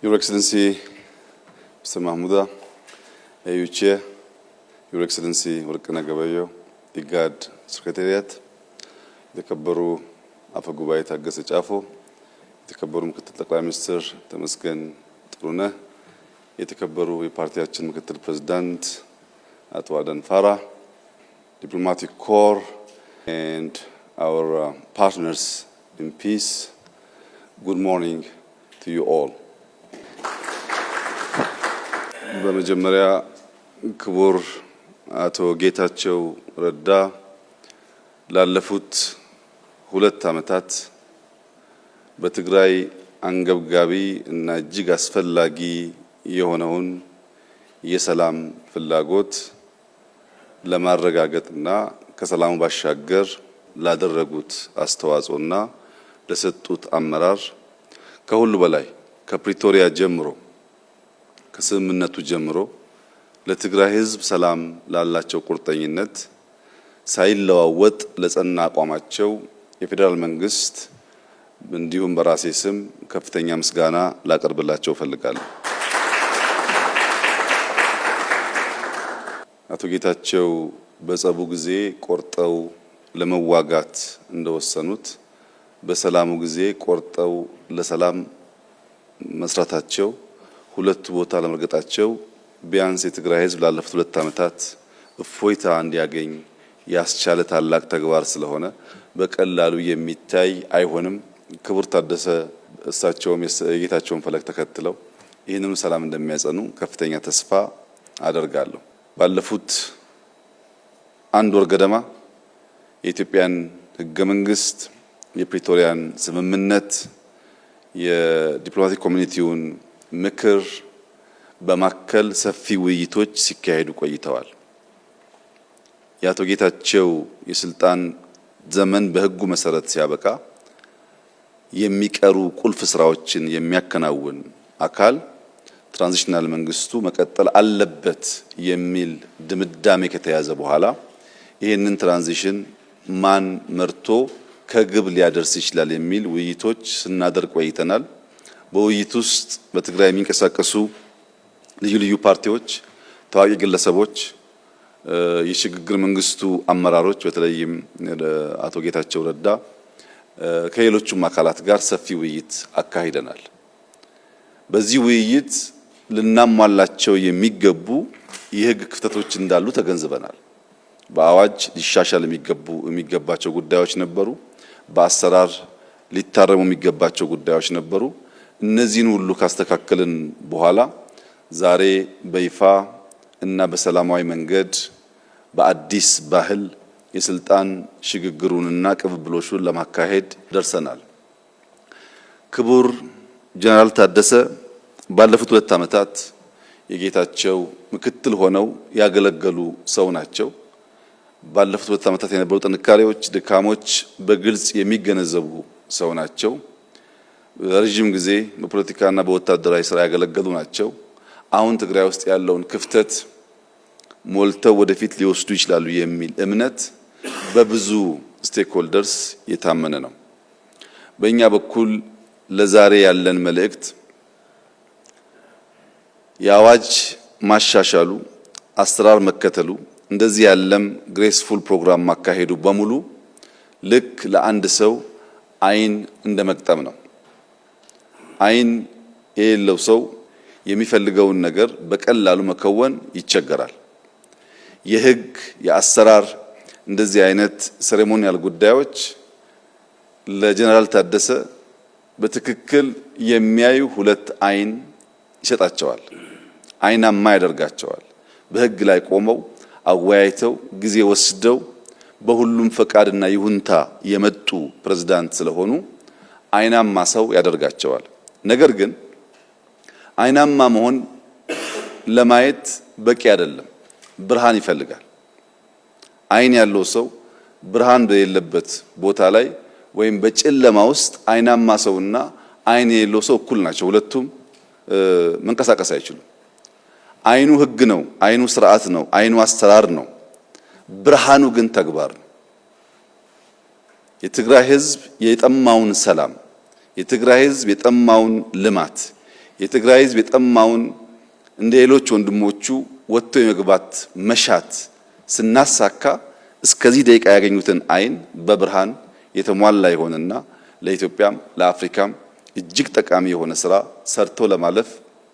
Your Excellency, Mr. Mahmouda, AU Chair, Your Excellency Workana Gabayo, IGAD Secretariat, የተከበሩ አፈ ጉባኤ ታገሰ ጫፎ፣ የተከበሩ ምክትል ጠቅላይ ሚኒስትር ተመስገን ጥሩነህ፣ የተከበሩ የፓርቲያችን ምክትል ፕሬዝዳንት አቶ አደን ፋራ፣ diplomatic corps and our partners in peace, good morning to you all. በመጀመሪያ ክቡር አቶ ጌታቸው ረዳ ላለፉት 2 ዓመታት በትግራይ አንገብጋቢ እና እጅግ አስፈላጊ የሆነውን የሰላም ፍላጎት ለማረጋገጥና ከሰላሙ ባሻገር ላደረጉት አስተዋጽኦና ለሰጡት አመራር ከሁሉ በላይ ከፕሪቶሪያ ጀምሮ ከስምምነቱ ጀምሮ ለትግራይ ሕዝብ ሰላም ላላቸው ቁርጠኝነት ሳይለዋወጥ ለጸና አቋማቸው የፌደራል መንግስት እንዲሁም በራሴ ስም ከፍተኛ ምስጋና ላቀርብላቸው ፈልጋለሁ። አቶ ጌታቸው በጸቡ ጊዜ ቆርጠው ለመዋጋት እንደወሰኑት በሰላሙ ጊዜ ቆርጠው ለሰላም መስራታቸው ሁለቱ ቦታ ለመርገጣቸው ቢያንስ የትግራይ ሕዝብ ላለፉት 2 ዓመታት እፎይታ እንዲያገኝ ያስቻለ ታላቅ ተግባር ስለሆነ በቀላሉ የሚታይ አይሆንም። ክቡር ታደሰ እሳቸውም የጌታቸውን ፈለግ ተከትለው ይህንኑ ሰላም እንደሚያጸኑ ከፍተኛ ተስፋ አደርጋለሁ። ባለፉት 1 ወር ገደማ የኢትዮጵያን ሕገ መንግስት፣ የፕሪቶሪያን ስምምነት፣ የዲፕሎማቲክ ኮሚኒቲውን ምክር በማከል ሰፊ ውይይቶች ሲካሄዱ ቆይተዋል። የአቶ ጌታቸው የስልጣን ዘመን በህጉ መሰረት ሲያበቃ የሚቀሩ ቁልፍ ስራዎችን የሚያከናውን አካል ትራንዚሽናል መንግስቱ መቀጠል አለበት የሚል ድምዳሜ ከተያዘ በኋላ ይህንን ትራንዚሽን ማን መርቶ ከግብ ሊያደርስ ይችላል የሚል ውይይቶች ስናደርግ ቆይተናል። በውይይት ውስጥ በትግራይ የሚንቀሳቀሱ ልዩ ልዩ ፓርቲዎች፣ ታዋቂ ግለሰቦች፣ የሽግግር መንግስቱ አመራሮች በተለይም አቶ ጌታቸው ረዳ ከሌሎቹም አካላት ጋር ሰፊ ውይይት አካሂደናል። በዚህ ውይይት ልናሟላቸው የሚገቡ ክፍተቶች እንዳሉ ተገንዝበናል። በአዋጅ ሊሻሻል የሚገባቸው ጉዳዮች ነበሩ። በአሰራር ሊታረሙ የሚገባቸው ጉዳዮች ነበሩ። እነዚህን ሁሉ ካስተካከልን በኋላ ዛሬ በይፋ እና በሰላማዊ መንገድ በአዲስ ባህል የስልጣን ሽግግሩንና ቅብብሎሹን ለማካሄድ ደርሰናል። ክቡር ጀነራል ታደሰ ባለፉት 2 ዓመታት የጌታቸው ምክትል ሆነው ያገለገሉ ሰው ናቸው። ባለፉት 2 ዓመታት የነበሩ ጥንካሬዎች፣ ድካሞች በግልጽ የሚገነዘቡ ሰው ናቸው። ረጅም ጊዜ በፖለቲካና በወታደራዊ ስራ ያገለገሉ ናቸው። አሁን ትግራይ ውስጥ ያለውን ክፍተት ሞልተው ወደፊት ሊወስዱ ይችላሉ የሚል እምነት በብዙ ስቴክሆልደርስ የታመነ ነው። በእኛ በኩል ለዛሬ ያለን መልእክት የአዋጅ ማሻሻሉ፣ አሰራር መከተሉ፣ እንደዚህ ያለም ግሬስፉል ፕሮግራም ማካሄዱ በሙሉ ልክ ለአንድ ሰው አይን እንደመቅጠም ነው። አይን የሌለው ሰው የሚፈልገውን ነገር በቀላሉ መከወን ይቸገራል። የህግ የአሰራር እንደዚህ አይነት ሴሬሞኒያል ጉዳዮች ለጀነራል ታደሰ በትክክል የሚያዩ 2 አይን ይሰጣቸዋል፣ አይናማ ያደርጋቸዋል። በህግ ላይ ቆመው አወያይተው ጊዜ ወስደው በሁሉም ፈቃድና ይሁንታ የመጡ ፕሬዝዳንት ስለሆኑ አይናማ ሰው ያደርጋቸዋል። ነገር ግን አይናማ መሆን ለማየት በቂ አይደለም፣ ብርሃን ይፈልጋል። አይን ያለው ሰው ብርሃን በሌለበት ቦታ ላይ ወይም በጨለማ ውስጥ አይናማ ሰውና አይን የሌለው ሰው እኩል ናቸው። ሁለቱም መንቀሳቀስ አይችሉም። አይኑ ህግ ነው፣ አይኑ ስርዓት ነው፣ አይኑ አሰራር ነው። ብርሃኑ ግን ተግባር ነው። የትግራይ ህዝብ የጠማውን ሰላም፣ የትግራይ ህዝብ የጠማውን ልማት፣ የትግራይ ህዝብ የጠማውን እንደ ሌሎች ወንድሞቹ ወጥቶ የመግባት መሻት ስናሳካ እስከዚህ ደቂቃ ያገኙትን አይን በብርሃን የተሟላ ይሆንና ለኢትዮጵያም ለአፍሪካም እጅግ ጠቃሚ የሆነ ስራ ሰርቶ ለማለፍ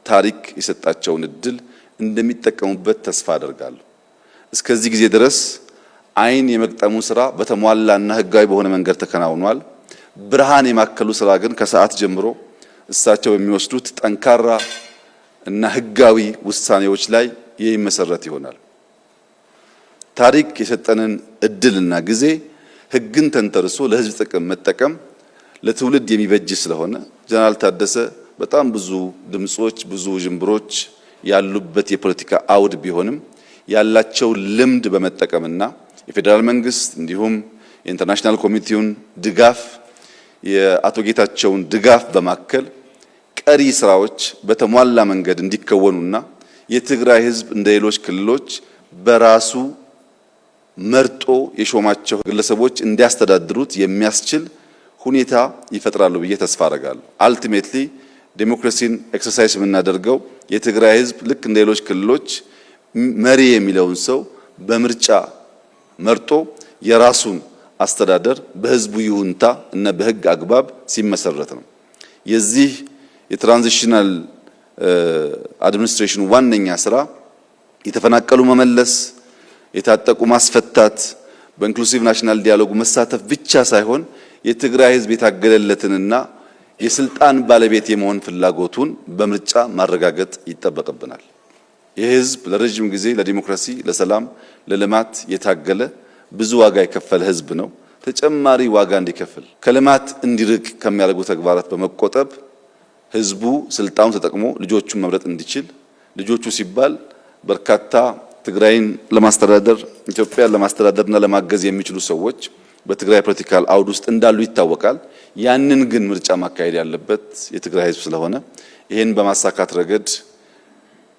ታሪክ የሰጣቸውን እድል እንደሚጠቀሙበት ተስፋ አደርጋለሁ። እስከዚህ ጊዜ ድረስ አይን የመቅጠሙ ስራ በተሟላና ህጋዊ በሆነ መንገድ ተከናውኗል። ብርሃን የማከሉ ስራ ግን ከሰዓት ጀምሮ እሳቸው የሚወስዱት ጠንካራ እና ህጋዊ ውሳኔዎች ላይ የሚመሰረት ይሆናል። ታሪክ የሰጠንን እድልና ጊዜ ህግን ተንተርሶ ለህዝብ ጥቅም መጠቀም ለትውልድ የሚበጅ ስለሆነ ጀነራል ታደሰ በጣም ብዙ ድምጾች ብዙ ጅምብሮች ያሉበት የፖለቲካ አውድ ቢሆንም ያላቸው ልምድ በመጠቀምና የፌደራል መንግስት እንዲሁም የኢንተርናሽናል ኮሚቴውን ድጋፍ የአቶ ጌታቸውን ድጋፍ በማከል ቀሪ ስራዎች በተሟላ መንገድ እንዲከወኑና የትግራይ ህዝብ እንደ ሌሎች ክልሎች በራሱ መርጦ የሾማቸው ግለሰቦች እንዲያስተዳድሩት የሚያስችል ሁኔታ ይፈጥራሉ ብዬ ተስፋ አደርጋለሁ። አልቲሜትሊ ዴሞክራሲን ኤክሰርሳይዝ የምናደርገው የትግራይ ህዝብ ልክ እንደ ሌሎች ክልሎች መሪ የሚለውን ሰው በምርጫ መርጦ የራሱን አስተዳደር በህዝቡ ይሁንታ እና በህግ አግባብ ሲመሰረት ነው። የዚህ የትራንዚሽናል አድሚኒስትሬሽን ዋነኛ ስራ የተፈናቀሉ መመለስ፣ የታጠቁ ማስፈታት፣ በኢንክሉሲቭ ናሽናል ዲያሎግ መሳተፍ ብቻ ሳይሆን የትግራይ ህዝብ የታገለለትንና የስልጣን ባለቤት የመሆን ፍላጎቱን በምርጫ ማረጋገጥ ይጠበቅብናል። ይህ ህዝብ ለረጅም ጊዜ ለዲሞክራሲ፣ ለሰላም፣ ለልማት የታገለ ብዙ ዋጋ የከፈለ ህዝብ ነው። ተጨማሪ ዋጋ እንዲከፍል ከልማት እንዲርቅ ከሚያደርጉ ተግባራት በመቆጠብ ህዝቡ ስልጣኑን ተጠቅሞ ልጆቹን መምረጥ እንዲችል ልጆቹ ሲባል በርካታ ትግራይን ለማስተዳደር ኢትዮጵያን ለማስተዳደርና ለማገዝ የሚችሉ ሰዎች በትግራይ ፖለቲካል አውድ ውስጥ እንዳሉ ይታወቃል። ያንን ግን ምርጫ ማካሄድ ያለበት የትግራይ ህዝብ ስለሆነ ይሄን በማሳካት ረገድ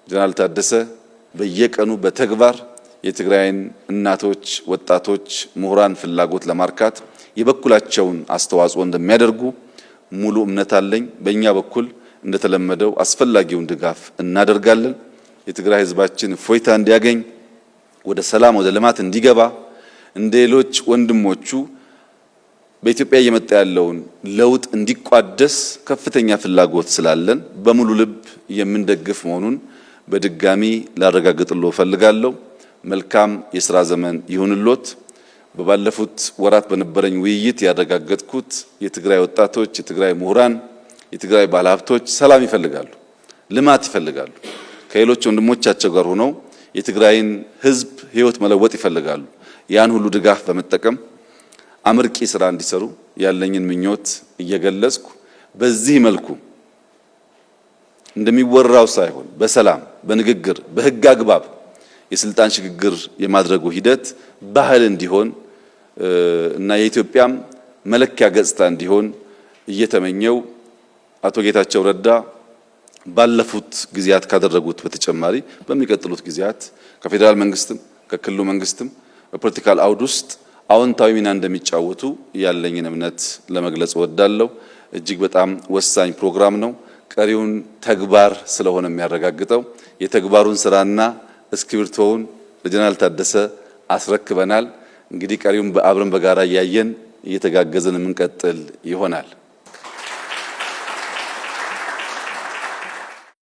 ጀነራል ታደሰ በየቀኑ በተግባር የትግራይን እናቶች፣ ወጣቶች፣ ምሁራን ፍላጎት ለማርካት የበኩላቸውን አስተዋጽኦ እንደሚያደርጉ ሙሉ እምነት አለኝ። በእኛ በኩል እንደተለመደው አስፈላጊውን ድጋፍ እናደርጋለን። የትግራይ ህዝባችን እፎይታ እንዲያገኝ ወደ ሰላም ወደ ልማት እንዲገባ እንደ ሌሎች ወንድሞቹ በኢትዮጵያ እየመጣ ያለውን ለውጥ እንዲቋደስ ከፍተኛ ፍላጎት ስላለን በሙሉ ልብ የምንደግፍ መሆኑን በድጋሚ ላረጋግጥልዎ ፈልጋለሁ። መልካም የሥራ ዘመን ይሁንልዎት። በባለፉት ወራት በነበረኝ ውይይት ያረጋገጥኩት የትግራይ ወጣቶች፣ የትግራይ ምሁራን፣ የትግራይ ባለሀብቶች ሰላም ይፈልጋሉ፣ ልማት ይፈልጋሉ። ከሌሎች ወንድሞቻቸው ጋር ሆነው የትግራይን ህዝብ ህይወት መለወጥ ይፈልጋሉ። ያን ሁሉ ድጋፍ በመጠቀም አመርቂ ስራ እንዲሰሩ ያለኝን ምኞት እየገለጽኩ በዚህ መልኩ እንደሚወራው ሳይሆን በሰላም በንግግር በህግ አግባብ የስልጣን ሽግግር የማድረጉ ሂደት ባህል እንዲሆን እና የኢትዮጵያም መለኪያ ገጽታ እንዲሆን እየተመኘው አቶ ጌታቸው ረዳ ባለፉት ጊዜያት ካደረጉት በተጨማሪ በሚቀጥሉት ጊዜያት ከፌደራል መንግስትም ከክልሉ መንግስትም በፖለቲካል አውድ ውስጥ አዎንታዊ ሚና እንደሚጫወቱ ያለኝን እምነት ለመግለጽ እወዳለሁ። እጅግ በጣም ወሳኝ ፕሮግራም ነው። ቀሪውን ተግባር ስለሆነ የሚያረጋግጠው የተግባሩን ስራና እስክሪብቶውን ለጀነራል ታደሰ አስረክበናል። እንግዲህ ቀሪውን አብረን በጋራ እያየን እየተጋገዘን የምንቀጥል ይሆናል።